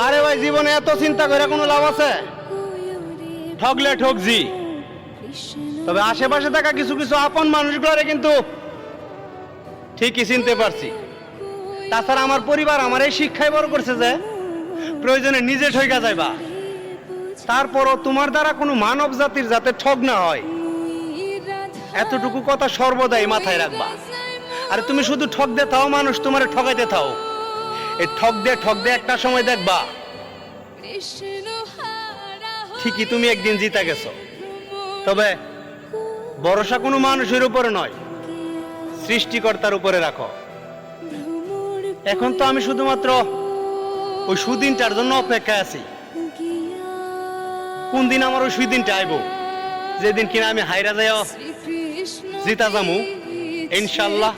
আরে ভাই, জীবনে এত চিন্তা করে কোনো লাভ আছে? ঠকলে ঠকজি, তবে আশেপাশে থাকা কিছু কিছু আপন মানুষগুলোরে কিন্তু ঠিকই চিনতে পারছি। তাছাড়া আমার পরিবার আমার এই শিক্ষায় বড় করছে যে প্রয়োজনে নিজে ঠইকা যাইবা, তারপরও তোমার দ্বারা কোনো মানব জাতির যাতে ঠগ না হয়, এতটুকু কথা সর্বদাই মাথায় রাখবা। আর তুমি শুধু ঠক দে থাও, মানুষ তোমারে ঠকাইতে থাও, এই ঠক দে একটা সময় দেখবা ঠিকই তুমি একদিন জিতে গেছো। তবে ভরসা কোনো মানুষের উপরে নয়, সৃষ্টিকর্তার উপরে রাখো। এখন তো আমি শুধুমাত্র ওই সুদিনটার জন্য অপেক্ষায় আছি। কোন দিন আমার ওই সুদিনটা আইব, যেদিন কিনা আমি হাইরা যাই জিতা যামু ইনশাল্লাহ।